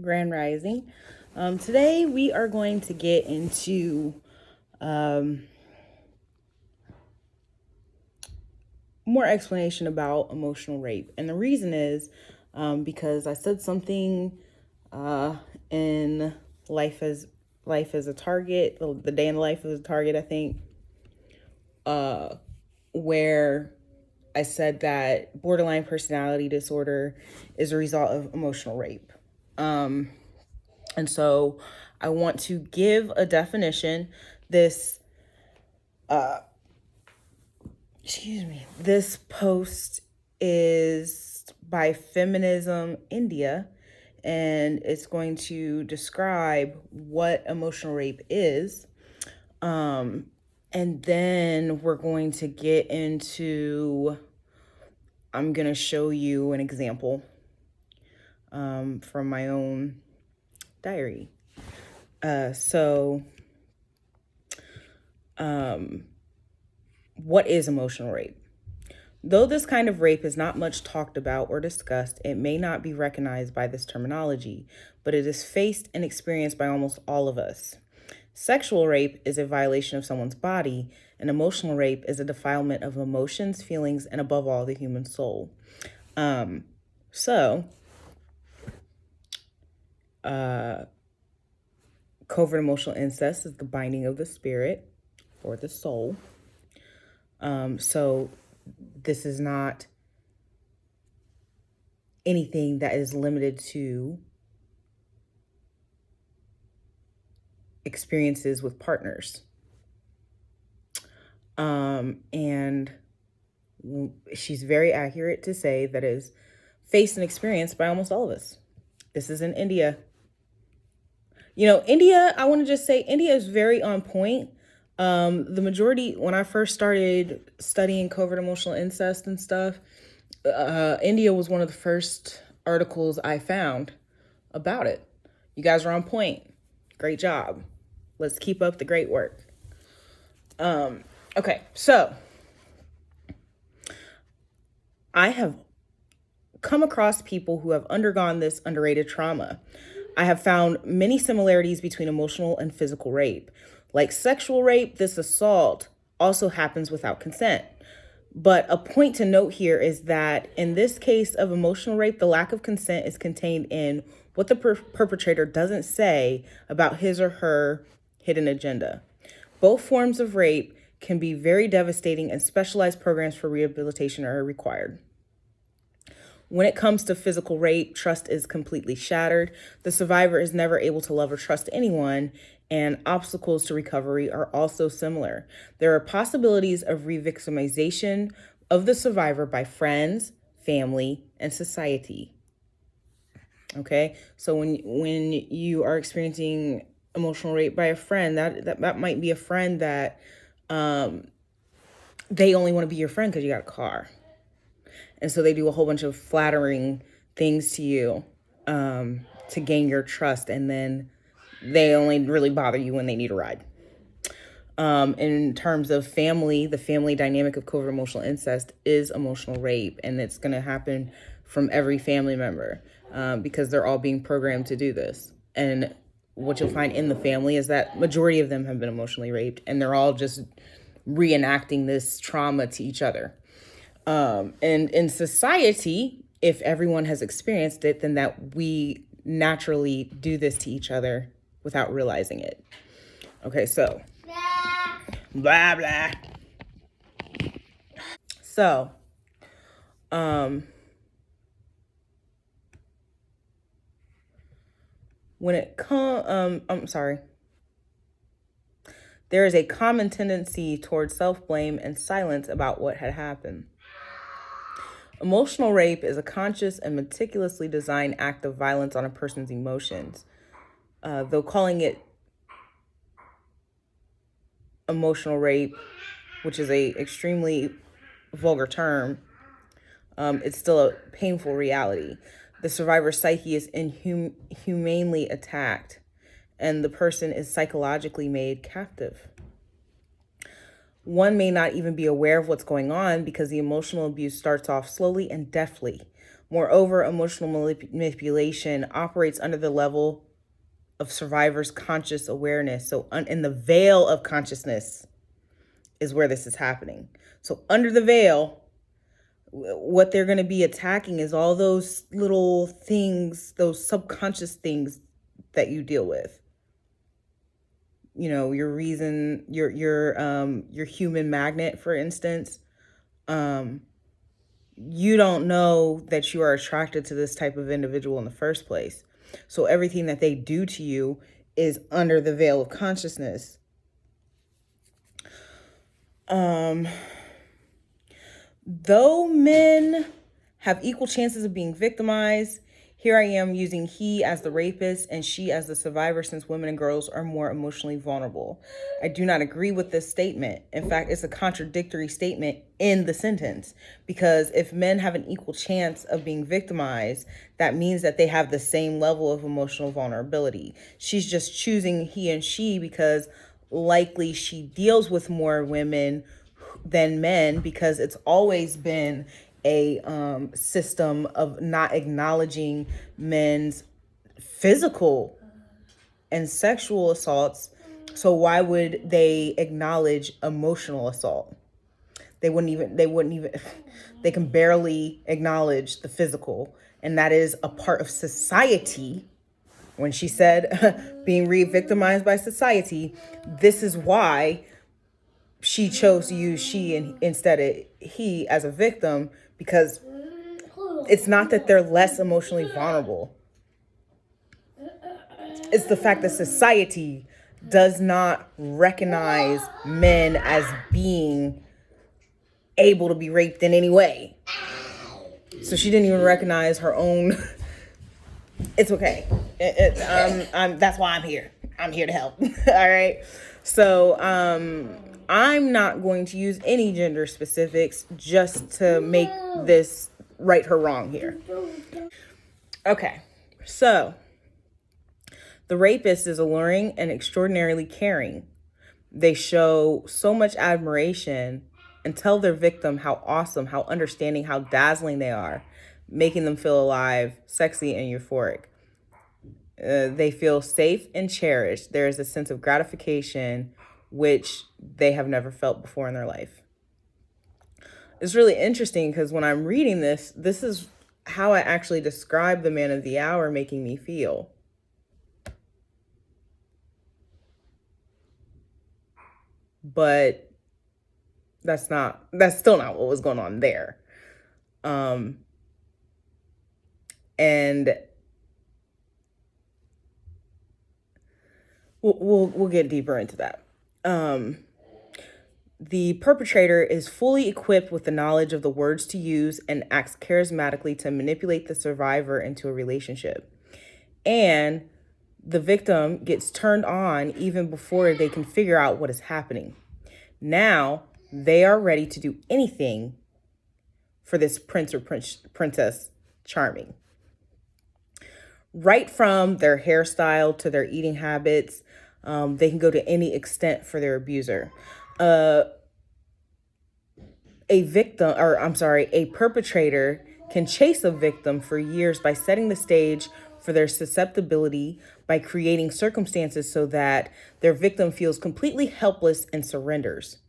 Grand Rising. Today we are going to get into more explanation about emotional rape. And the reason is because I said something in Life as a Target, the day in the life as a Target, I think, where I said that borderline personality disorder is a result of emotional rape. And so I want to give a definition. This post is by Feminism India, and it's going to describe what emotional rape is. And then we're going to get into, I'm going to show you an example from my own diary. What is emotional rape? Though this kind of rape is not much talked about or discussed, it may not be recognized by this terminology, but it is faced and experienced by almost all of us. Sexual rape is a violation of someone's body, and emotional rape is a defilement of emotions, feelings, and above all, the human soul. Covert emotional incest is the binding of the spirit or the soul. So this is not anything that is limited to experiences with partners. And she's very accurate to say that is faced and experienced by almost all of us. This is in India. India, I want to just say India is very on point. The majority, when I first started studying covert emotional incest and stuff, India was one of the first articles I found about it. You guys are on point. Great job. Let's keep up the great work. Okay, so I have come across people who have undergone this underrated trauma. I have found many similarities between emotional and physical rape. Like sexual rape, this assault also happens without consent. But a point to note here is that in this case of emotional rape, the lack of consent is contained in what the perpetrator doesn't say about his or her hidden agenda. Both forms of rape can be very devastating, and specialized programs for rehabilitation are required. When it comes to physical rape, trust is completely shattered. The survivor is never able to love or trust anyone, and obstacles to recovery are also similar. There are possibilities of re-victimization of the survivor by friends, family, and society. Okay, so when you are experiencing emotional rape by a friend, that might be a friend that they only want to be your friend because you got a car. And so they do a whole bunch of flattering things to you to gain your trust. And then they only really bother you when they need a ride. In terms of family, the family dynamic of covert emotional incest is emotional rape. And it's going to happen from every family member because they're all being programmed to do this. And what you'll find in the family is that majority of them have been emotionally raped. And they're all just reenacting this trauma to each other. And in society, if everyone has experienced it, then that we naturally do this to each other without realizing it. Okay, so blah blah. So, when it comes, I'm sorry. There is a common tendency towards self-blame and silence about what had happened. Emotional rape is a conscious and meticulously designed act of violence on a person's emotions. Though calling it emotional rape, which is a extremely vulgar term, it's still a painful reality. The survivor's psyche is inhumanely attacked, and the person is psychologically made captive. One may not even be aware of what's going on because the emotional abuse starts off slowly and deftly, Moreover, emotional manipulation operates under the level of survivors' conscious awareness. So, in the veil of consciousness is where this is happening. So, under the veil, what they're going to be attacking is all those little things, those subconscious things that you deal with. You know, your reason, your human magnet, for instance. You don't know that you are attracted to this type of individual in the first place. So everything that they do to you is under the veil of consciousness. Though men have equal chances of being victimized, here I am using he as the rapist and she as the survivor, since women and girls are more emotionally vulnerable. I do not agree with this statement. In fact, it's a contradictory statement in the sentence, because if men have an equal chance of being victimized, that means that they have the same level of emotional vulnerability. She's just choosing he and she because likely she deals with more women than men, because it's always been a system of not acknowledging men's physical and sexual assaults. So why would they acknowledge emotional assault? They wouldn't even they can barely acknowledge the physical, and that is a part of society. When she said being re-victimized by society, this is why she chose to use she instead of he as a victim, because it's not that they're less emotionally vulnerable. It's the fact that society does not recognize men as being able to be raped in any way. So she didn't even recognize her own. It's okay. That's why I'm here. I'm here to help. All right. So I'm not going to use any gender specifics just to make this right her wrong here. Okay. So the rapist is alluring and extraordinarily caring. They show so much admiration and tell their victim how awesome, how understanding, how dazzling they are, making them feel alive, sexy, and euphoric. They feel safe and cherished. There is a sense of gratification which they have never felt before in their life. It's really interesting because when I'm reading this, this is how I actually describe the man of the hour making me feel. But that's still not what was going on there. And we'll get deeper into that. The perpetrator is fully equipped with the knowledge of the words to use and acts charismatically to manipulate the survivor into a relationship. And the victim gets turned on even before they can figure out what is happening. Now they are ready to do anything for this prince or princess charming. Right from their hairstyle to their eating habits, they can go to any extent for their abuser. A perpetrator can chase a victim for years by setting the stage for their susceptibility, by creating circumstances so that their victim feels completely helpless and surrenders.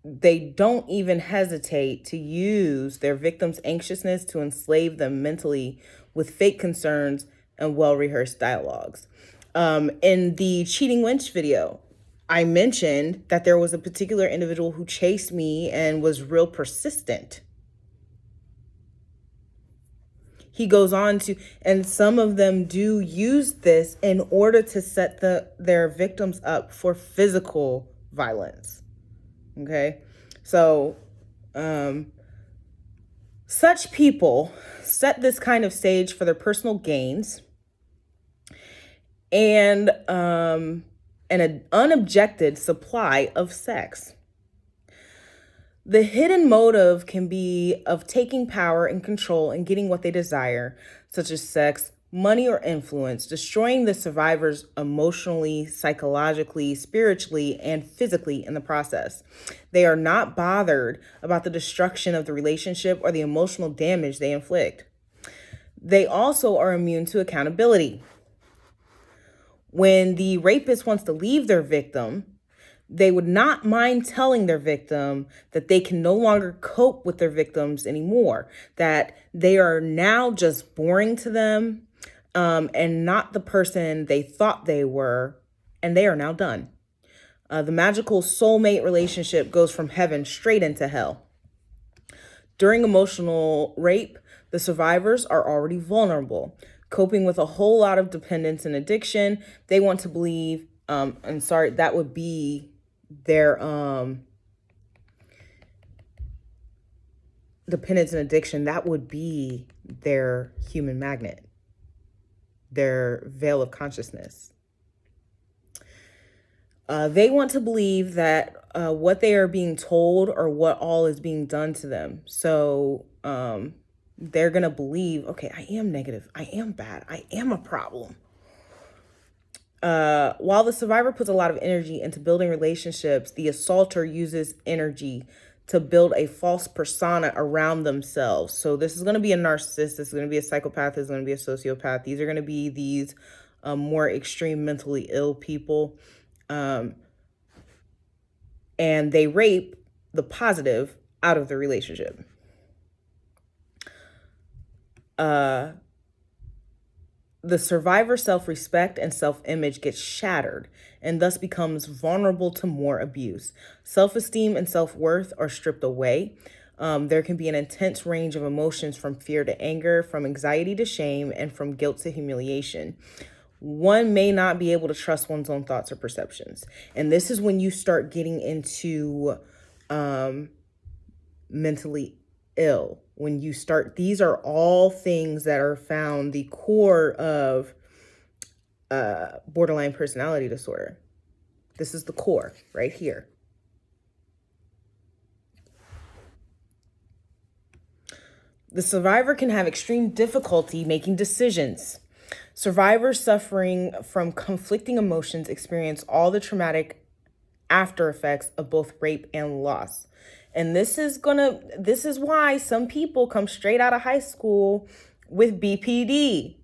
They don't even hesitate to use their victim's anxiousness to enslave them mentally with fake concerns and well-rehearsed dialogues. In the cheating wench video, I mentioned that there was a particular individual who chased me and was real persistent. He goes on to, and some of them do use this in order to set their victims up for physical violence. Okay, so such people set this kind of stage for their personal gains and an unobjected supply of sex. The hidden motive can be of taking power and control and getting what they desire, such as sex, money, or influence, destroying the survivors emotionally, psychologically, spiritually, and physically in the process. They are not bothered about the destruction of the relationship or the emotional damage they inflict. They also are immune to accountability. When the rapist wants to leave their victim, they would not mind telling their victim that they can no longer cope with their victims anymore, that they are now just boring to them, and not the person they thought they were, and they are now done. The magical soulmate relationship goes from heaven straight into hell. During emotional rape, the survivors are already vulnerable, coping with a whole lot of dependence and addiction. They want to believe, that would be their dependence and addiction. That would be their human magnet, their veil of consciousness. They want to believe that what they are being told or what all is being done to them. So they're going to believe, okay, I am negative. I am bad. I am a problem. While the survivor puts a lot of energy into building relationships, the assaulter uses energy to build a false persona around themselves. So this is going to be a narcissist. This is going to be a psychopath. This is going to be a sociopath. These are going to be these more extreme mentally ill people. And they rape the positive out of the relationship. The survivor's self-respect and self-image gets shattered and thus becomes vulnerable to more abuse. Self-esteem and self-worth are stripped away. There can be an intense range of emotions from fear to anger, from anxiety to shame, and from guilt to humiliation. One may not be able to trust one's own thoughts or perceptions. And this is when you start getting into mentally ill. When you start, these are all things that are found the core of borderline personality disorder. This is the core right here. The survivor can have extreme difficulty making decisions. Survivors suffering from conflicting emotions experience all the traumatic after effects of both rape and loss. And this is why some people come straight out of high school with BPD.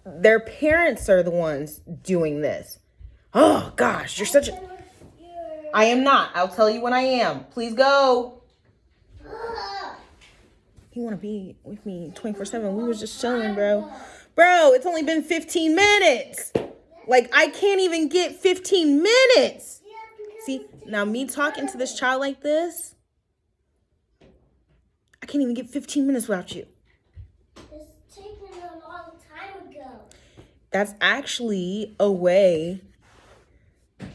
Their parents are the ones doing this. Oh gosh, you're such a... I am not. I'll tell you when I am. Please go. You want to be with me 24/7? We was just chilling, bro. Bro, it's only been 15 minutes. Like, I can't even get 15 minutes. See, now me talking to this child like this, I can't even get 15 minutes without you. It's taken a long time ago. That's actually a way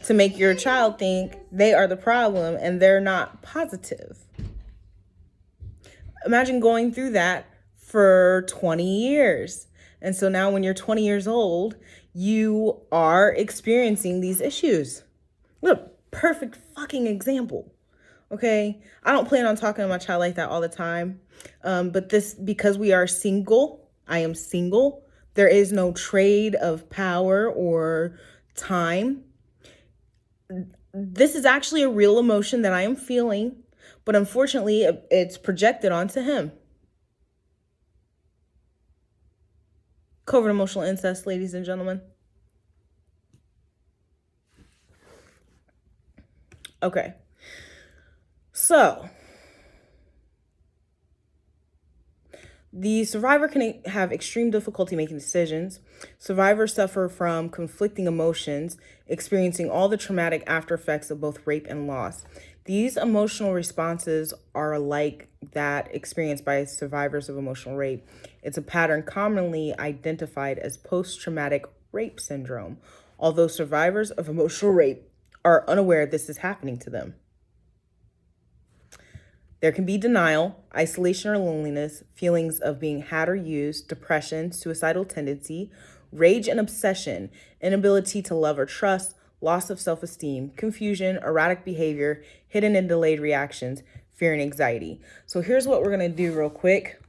to make your child think they are the problem and they're not positive. Imagine going through that for 20 years. And so now when you're 20 years old, you are experiencing these issues. What a perfect fucking example. Okay? I don't plan on talking to my child like that all the time. But this, because we are single, I am single. There is no trade of power or time. This is actually a real emotion that I am feeling. But unfortunately, it's projected onto him. Covert emotional incest, ladies and gentlemen. Okay. So, the survivor can have extreme difficulty making decisions. Survivors suffer from conflicting emotions, experiencing all the traumatic after effects of both rape and loss. These emotional responses are like that experienced by survivors of emotional rape. It's a pattern commonly identified as post-traumatic rape syndrome, although survivors of emotional rape are unaware this is happening to them. There can be denial, isolation or loneliness, feelings of being had or used, depression, suicidal tendency, rage and obsession, inability to love or trust, loss of self-esteem, confusion, erratic behavior, hidden and delayed reactions, fear and anxiety. So here's what we're going to do real quick.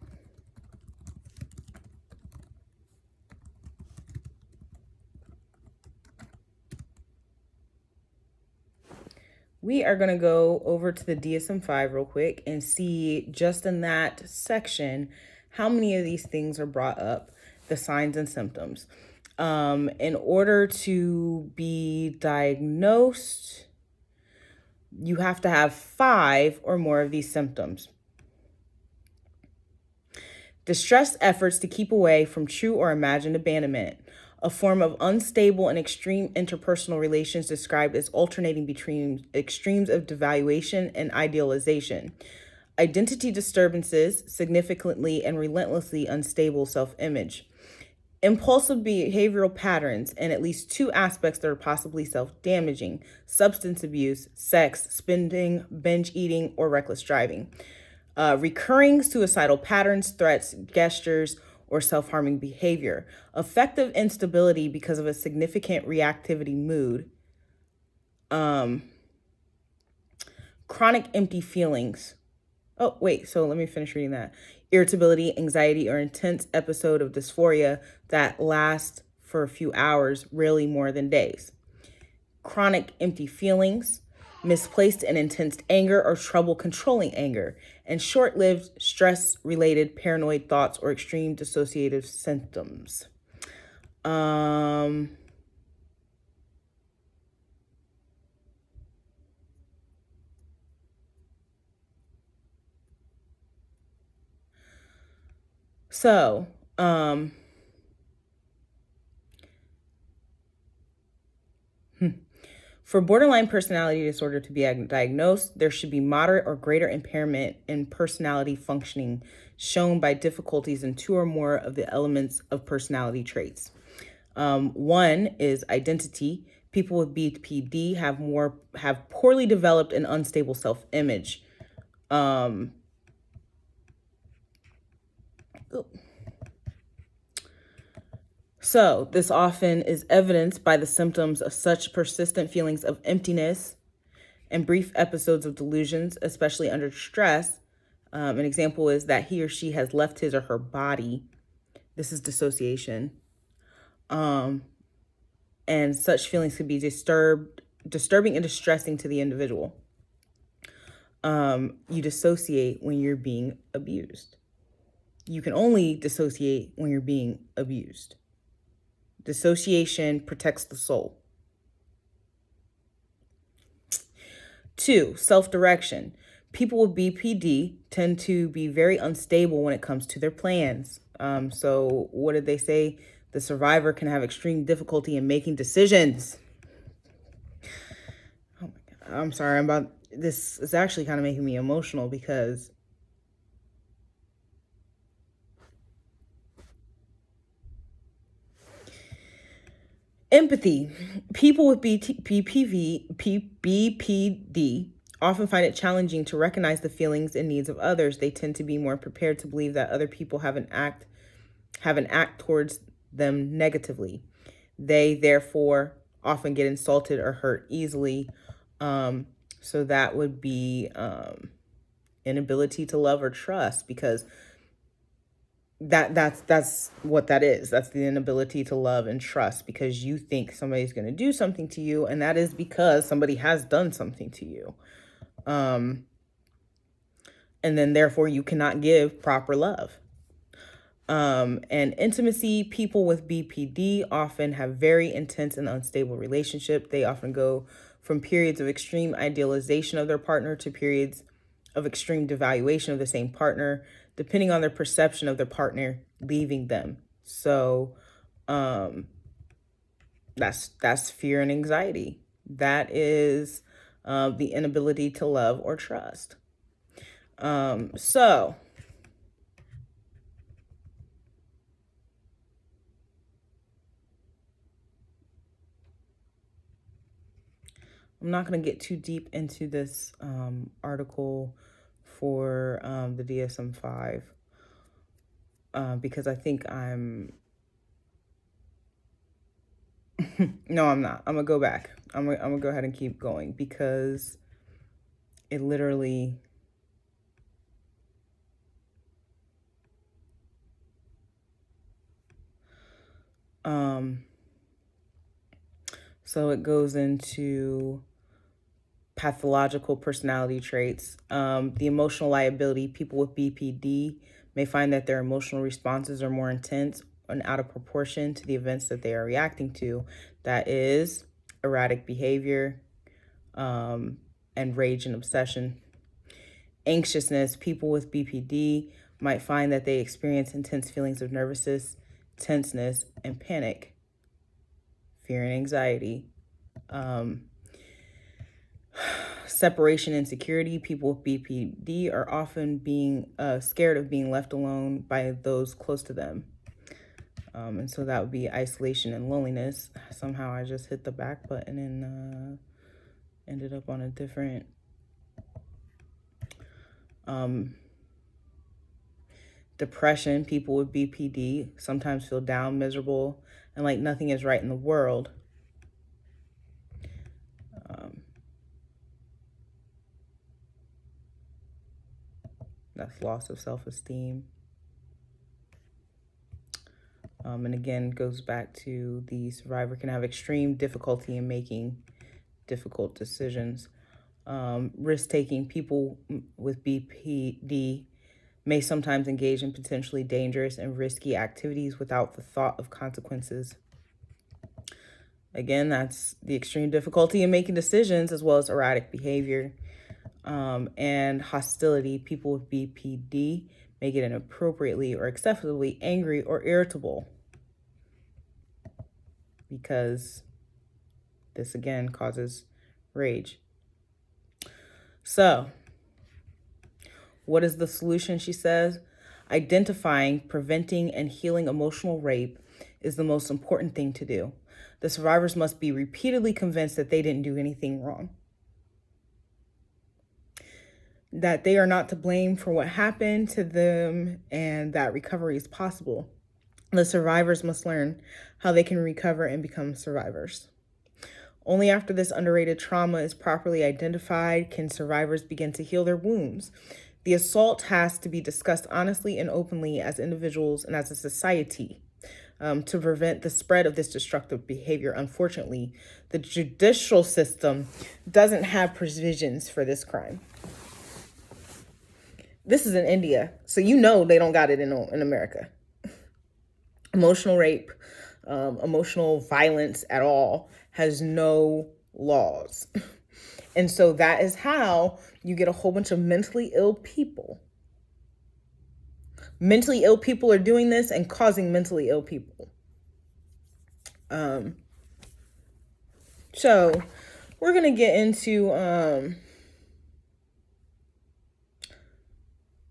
We are going to go over to the DSM-5 real quick and see just in that section how many of these things are brought up, the signs and symptoms. In order to be diagnosed, you have to have 5 or more of these symptoms. Distressed efforts to keep away from true or imagined abandonment, a form of unstable and extreme interpersonal relations described as alternating between extremes of devaluation and idealization. Identity disturbances, significantly and relentlessly unstable self-image. Impulsive behavioral patterns and at least 2 aspects that are possibly self-damaging: substance abuse, sex, spending, binge eating, or reckless driving. Recurring suicidal patterns, threats, gestures, or self-harming behavior. Affective instability because of a significant reactivity mood. Chronic empty feelings. Oh, wait, so let me finish reading that. Irritability, anxiety, or intense episode of dysphoria that lasts for a few hours, rarely more than days. Chronic empty feelings, misplaced and intense anger or trouble controlling anger, and short-lived stress-related paranoid thoughts or extreme dissociative symptoms. So, for borderline personality disorder to be diagnosed, there should be moderate or greater impairment in personality functioning shown by difficulties in 2 or more of the elements of personality traits. One is identity. People with BPD have poorly developed and unstable self-image. So this often is evidenced by the symptoms of such persistent feelings of emptiness and brief episodes of delusions, especially under stress. An example is that he or she has left his or her body. This is dissociation. And such feelings could be disturbing and distressing to the individual. You dissociate when you're being abused. You can only dissociate when you're being abused. Dissociation protects the soul. 2, self-direction. People with BPD tend to be very unstable when it comes to their plans. So what did they say? The survivor can have extreme difficulty in making decisions. Oh my God. I'm sorry. This is actually kind of making me emotional because empathy. People with BPD often find it challenging to recognize the feelings and needs of others. They tend to be more prepared to believe that other people have an act towards them negatively. They therefore often get insulted or hurt easily. So that would be inability to love or trust, because that's what that is. That's the inability to love and trust, because you think somebody's going to do something to you, and that is because somebody has done something to you. And then therefore you cannot give proper love. And intimacy. People with BPD often have very intense and unstable relationship. They often go from periods of extreme idealization of their partner to periods of extreme devaluation of the same partner, depending on their perception of their partner leaving them. So that's fear and anxiety. That is the inability to love or trust. So I'm not going to get too deep into this article for the DSM-5 because I think no, I'm not. I'm going to go back. I'm going to go ahead and keep going because it literally... So it goes into pathological personality traits. The emotional liability, people with BPD may find that their emotional responses are more intense and out of proportion to the events that they are reacting to. That is erratic behavior, and rage and obsession. Anxiousness, people with BPD might find that they experience intense feelings of nervousness, tenseness, and panic, fear and anxiety. Separation insecurity, people with BPD are often being scared of being left alone by those close to them. And so that would be isolation and loneliness. Somehow I just hit the back button and ended up on a different depression. People with BPD sometimes feel down, miserable, and like nothing is right in the world. That's loss of self-esteem. And again, goes back to the survivor can have extreme difficulty in making difficult decisions. Risk-taking, people with BPD may sometimes engage in potentially dangerous and risky activities without the thought of consequences. Again, that's the extreme difficulty in making decisions, as well as erratic behavior. And hostility, people with BPD may get inappropriately or excessively angry or irritable, because this again causes rage. So, what is the solution? She says, identifying, preventing, and healing emotional rape is the most important thing to do. The survivors must be repeatedly convinced that they didn't do anything wrong, that they are not to blame for what happened to them, and that recovery is possible. The survivors must learn how they can recover and become survivors. Only after this underrated trauma is properly identified can survivors begin to heal their wounds. The assault has to be discussed honestly and openly as individuals and as a society, to prevent the spread of this destructive behavior. Unfortunately, the judicial system doesn't have provisions for this crime. This is in India, so you know they don't got it in America. Emotional rape, emotional violence at all has no laws. And so that is how you get a whole bunch of mentally ill people. Mentally ill people are doing this and causing mentally ill people. So we're going to get into,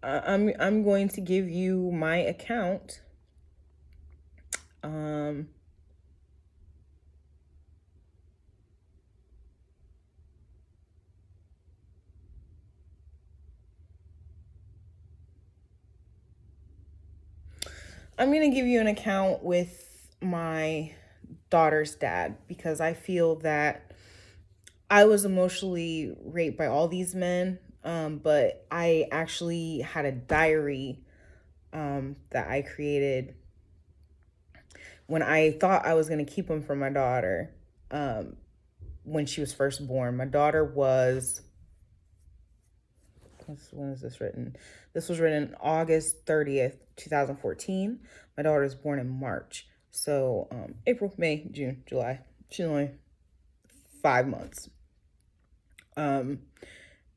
I'm going to give you my account. I'm going to give you an account with my daughter's dad, because I feel that I was emotionally raped by all these men, but I actually had a diary that I created when I thought I was going to keep them from my daughter when she was first born. My daughter was, when is this written? This was written August 30th, 2014. My daughter was born in March. So April, May, June, July. She's only 5 months. And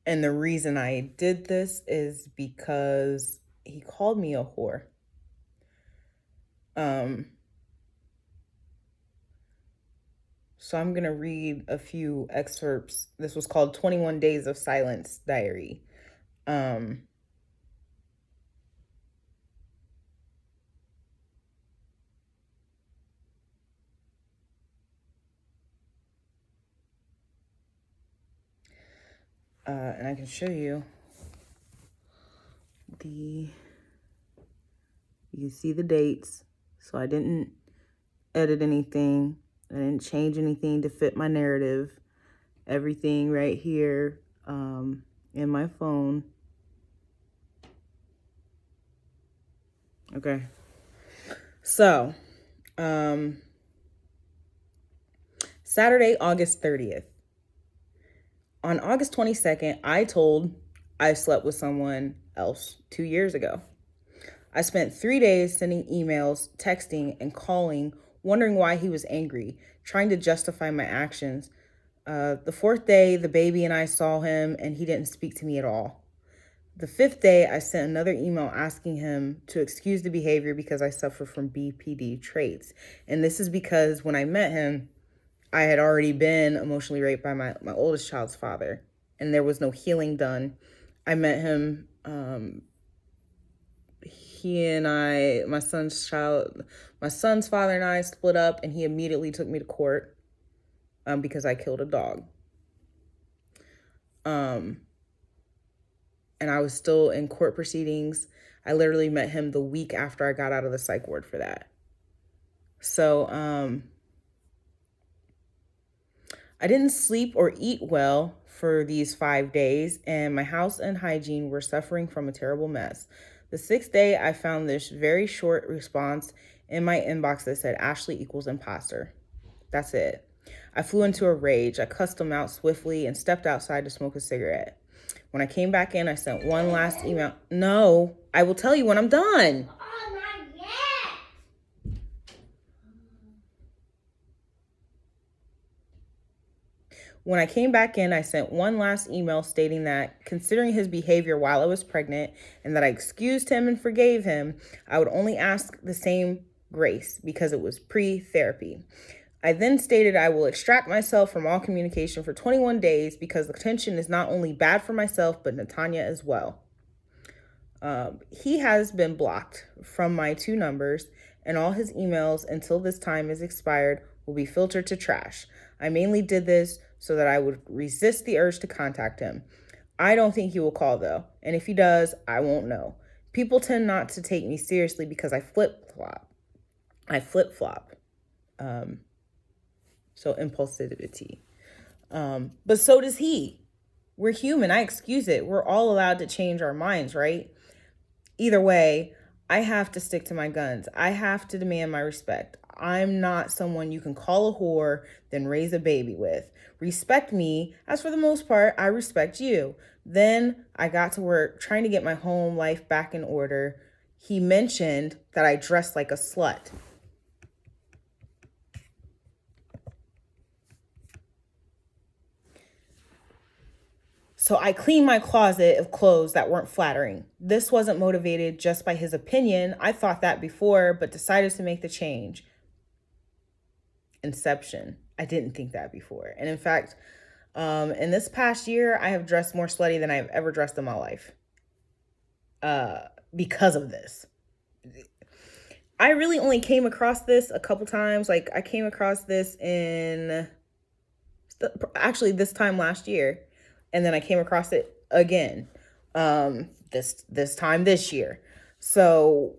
the reason I did this is because he called me a whore. So I'm going to read a few excerpts. This was called 21 Days of Silence Diary. And I can show you you can see the dates. So I didn't edit anything. I didn't change anything to fit my narrative. Everything right here in my phone. Okay. So, Saturday, August 30th. On August 22nd, I slept with someone else 2 years ago. I spent 3 days sending emails, texting, and calling, wondering why he was angry, trying to justify my actions. The fourth day, the baby and I saw him, and he didn't speak to me at all. The fifth day, I sent another email asking him to excuse the behavior because I suffer from BPD traits. And this is because when I met him, I had already been emotionally raped by my oldest child's father, and there was no healing done. I met him. He and I, my son's father and I split up, and he immediately took me to court because I killed a dog. And I was still in court proceedings. I literally met him the week after I got out of the psych ward for that. So I didn't sleep or eat well for these 5 days, and my house and hygiene were suffering from a terrible mess. The sixth day, I found this very short response in my inbox that said Ashley equals imposter. That's it. I flew into a rage. I cussed him out swiftly and stepped outside to smoke a cigarette. When I came back in, I sent one last email. No, I will tell you when I'm done. Oh, not yet. When I came back in, I sent one last email stating that, considering his behavior while I was pregnant and that I excused him and forgave him, I would only ask the same grace because it was pre-therapy. I then stated I will extract myself from all communication for 21 days because the tension is not only bad for myself, but Natanya as well. He has been blocked from my 2 numbers, and all his emails until this time is expired will be filtered to trash. I mainly did this so that I would resist the urge to contact him. I don't think he will call though, and if he does, I won't know. People tend not to take me seriously because I flip-flop. So impulsivity. But so does he. We're human. I excuse it. We're all allowed to change our minds, right? Either way, I have to stick to my guns. I have to demand my respect. I'm not someone you can call a whore, then raise a baby with. Respect me, as for the most part, I respect you. Then I got to work trying to get my home life back in order. He mentioned that I dressed like a slut. So I cleaned my closet of clothes that weren't flattering. This wasn't motivated just by his opinion. I thought that before, but decided to make the change. Inception. I didn't think that before. And in fact, in this past year, I have dressed more slutty than I've ever dressed in my life. Because of this. I really only came across this a couple times. Like I came across this actually this time last year. And then I came across it again this time this year. So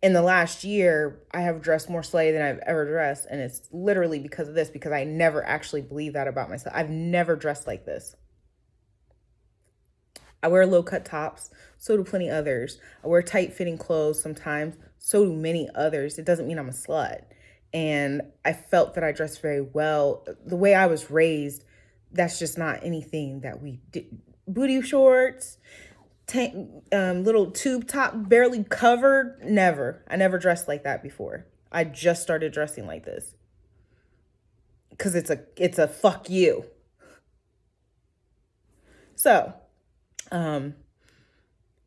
in the last year, I have dressed more slutty than I've ever dressed. And it's literally because of this, because I never actually believed that about myself. I've never dressed like this. I wear low-cut tops. So do plenty others. I wear tight-fitting clothes sometimes. So do many others. It doesn't mean I'm a slut. And I felt that I dressed very well. The way I was raised, that's just not anything that we did. Booty shorts, little tube top, barely covered. Never. I never dressed like that before. I just started dressing like this. Because it's a fuck you. So,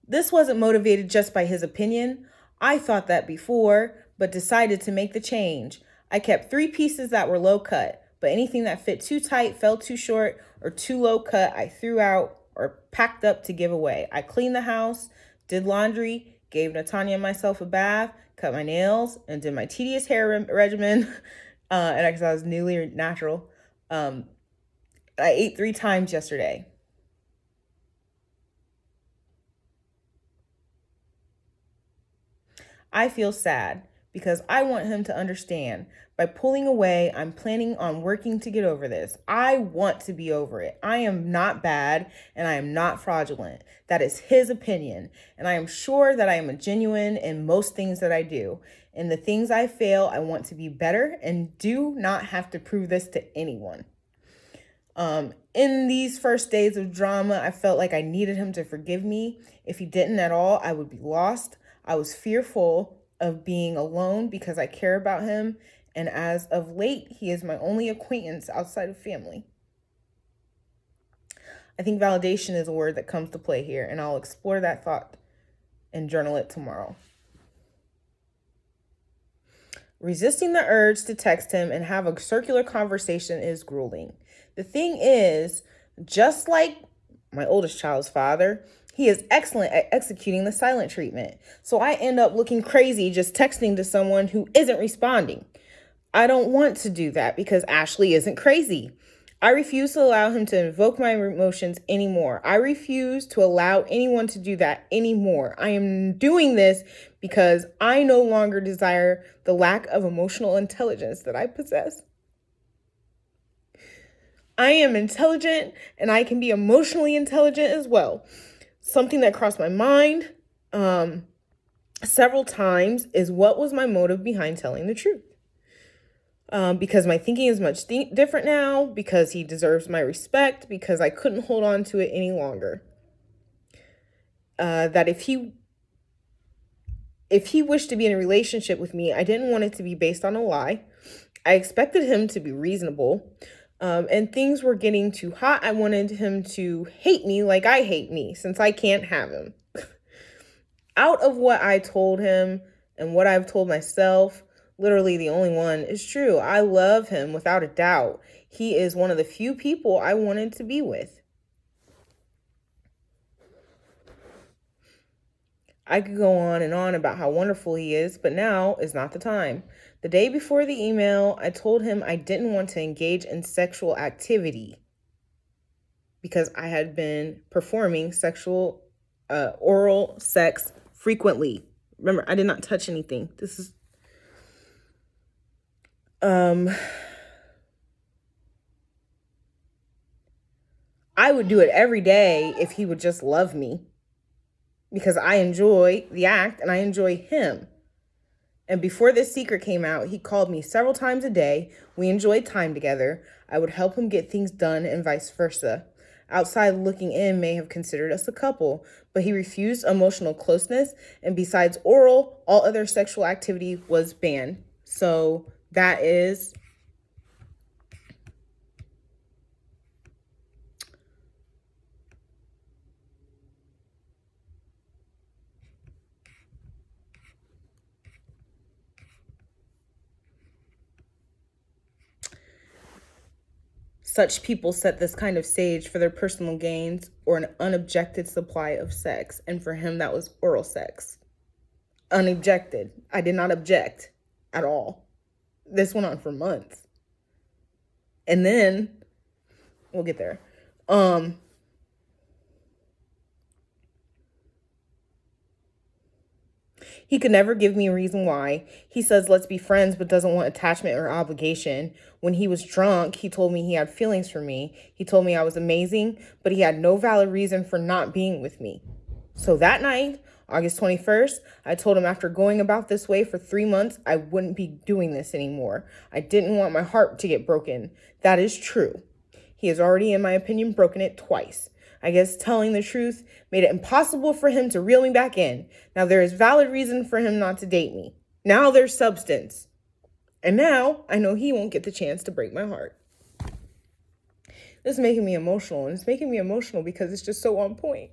this wasn't motivated just by his opinion. I thought that before, but decided to make the change. I kept 3 pieces that were low cut. But anything that fit too tight, fell too short, or too low cut, I threw out or packed up to give away. I cleaned the house, did laundry, gave Natanya and myself a bath, cut my nails, and did my tedious hair regimen. And because I was newly natural. I ate 3 times yesterday. I feel sad because I want him to understand. By pulling away, I'm planning on working to get over this. I want to be over it. I am not bad and I am not fraudulent. That is his opinion. And I am sure that I am genuine in most things that I do. In the things I fail, I want to be better and do not have to prove this to anyone. In these first days of drama, I felt like I needed him to forgive me. If he didn't at all, I would be lost. I was fearful of being alone because I care about him. And as of late, he is my only acquaintance outside of family. I think validation is a word that comes to play here, and I'll explore that thought and journal it tomorrow. Resisting the urge to text him and have a circular conversation is grueling. The thing is, just like my oldest child's father, he is excellent at executing the silent treatment. So I end up looking crazy just texting to someone who isn't responding. I don't want to do that because Ashley isn't crazy. I refuse to allow him to invoke my emotions anymore. I refuse to allow anyone to do that anymore. I am doing this because I no longer desire the lack of emotional intelligence that I possess. I am intelligent and I can be emotionally intelligent as well. Something that crossed my mind several times is, what was my motive behind telling the truth? Because my thinking is much different now, because he deserves my respect, because I couldn't hold on to it any longer. That if he wished to be in a relationship with me, I didn't want it to be based on a lie. I expected him to be reasonable. And things were getting too hot. I wanted him to hate me like I hate me, since I can't have him. Out of what I told him and what I've told myself, literally the only one is true. I love him without a doubt. He is one of the few people I wanted to be with. I could go on and on about how wonderful he is, but now is not the time. The day before the email, I told him I didn't want to engage in sexual activity because I had been performing oral sex frequently. Remember, I did not touch anything. This is I would do it every day if he would just love me, because I enjoy the act and I enjoy him. And before this secret came out, he called me several times a day. We enjoyed time together. I would help him get things done and vice versa. Outside looking in may have considered us a couple, but he refused emotional closeness, and besides oral, all other sexual activity was banned. So that is such people set this kind of stage for their personal gains or an unobjected supply of sex. And for him, that was oral sex. Unobjected. I did not object at all. This went on for months. And then, we'll get there. He could never give me a reason why. He says, let's be friends, but doesn't want attachment or obligation. When he was drunk, he told me he had feelings for me. He told me I was amazing, but he had no valid reason for not being with me. So that night, August 21st, I told him after going about this way for 3 months, I wouldn't be doing this anymore. I didn't want my heart to get broken. That is true. He has already, in my opinion, broken it twice. I guess telling the truth made it impossible for him to reel me back in. Now there is valid reason for him not to date me. Now there's substance. And now I know he won't get the chance to break my heart. This is making me emotional, and it's making me emotional because it's just so on point.